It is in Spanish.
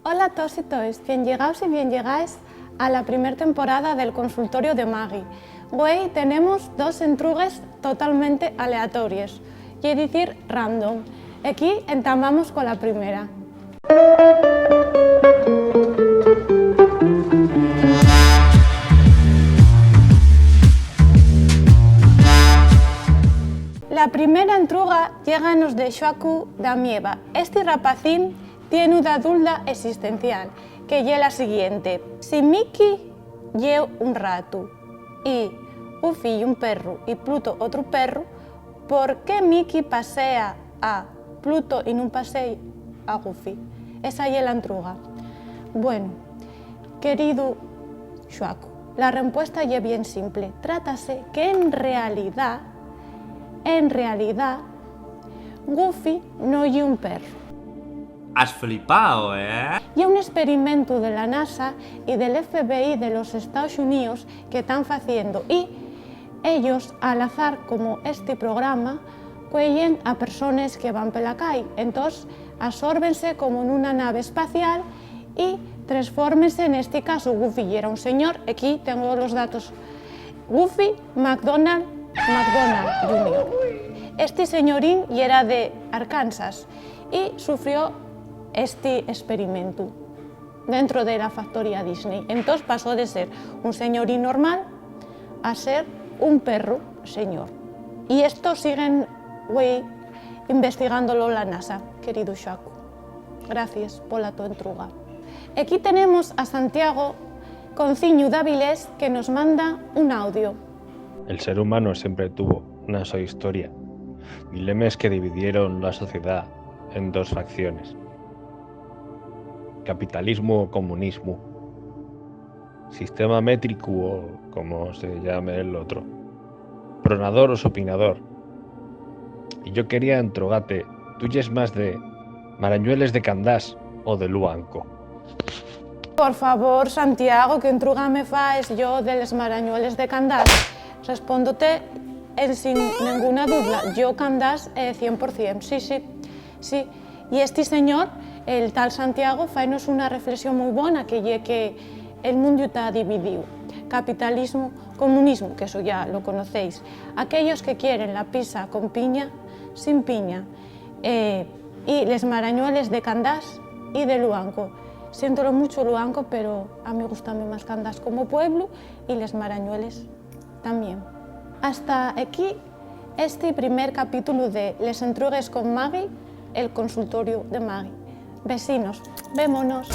Hola a todos y todas, bien llegados y bien llegáis a la primera temporada del consultorio de Maggie. Hoy tenemos dos entrugues totalmente aleatorias, y decir random. Aquí entamamos con la primera. La primera entruga llega-nos de Xoacu da Mieva. Este rapacín tiene una duda existencial, que es la siguiente. Si Mickey lle un rato y Goofy un perro y Pluto otro perro, ¿por qué Mickey pasea a Pluto y no pasea a Goofy? Esa es la entruga. Bueno, querido Xoacu, la respuesta es bien simple. Trátase que en realidad, Goofy no es un perro. Has flipado, ¿eh? Y un experimento de la NASA y del FBI de los Estados Unidos que están haciendo, y ellos, al azar, como este programa, cuellen a personas que van por la calle. Entonces, absórbense como en una nave espacial y transfórmense. En este caso, Goofy era un señor. Aquí tengo los datos. Goofy McDonald Jr. Este señorín era de Arkansas y sufrió este experimento dentro de la factoría Disney. Entonces pasó de ser un señorín normal a ser un perro señor. Y esto siguen investigándolo la NASA, querido Xoacu. Gracias por la tu entruga. Aquí tenemos a Santiago Conciño Dáviles, que nos manda un audio. El ser humano siempre tuvo una sola historia, dilemas que dividieron la sociedad en dos facciones: capitalismo o comunismo, sistema métrico o como se llame el otro, pronador o supinador. Y yo quería entrogarte, ¿tú yes más de Marañueles de Candás o de Luanco? Por favor, Santiago, que entruga me faes yo de les Marañueles de Candás? Respóndote sin ninguna duda, yo Candás 100%, sí. Y este señor, el tal Santiago, faenos una reflexión muy buena, que el mundo está dividido. Capitalismo, comunismo, que eso ya lo conocéis. Aquellos que quieren la pizza con piña, sin piña. Y les Marañueles de Candás y de Luanco. Siéntolo mucho Luanco, pero a mí gustan más Candás como pueblo y les Marañueles también. Hasta aquí este primer capítulo de Les Entrugues con Maggie, el consultorio de Maggie. Vecinos, vémonos.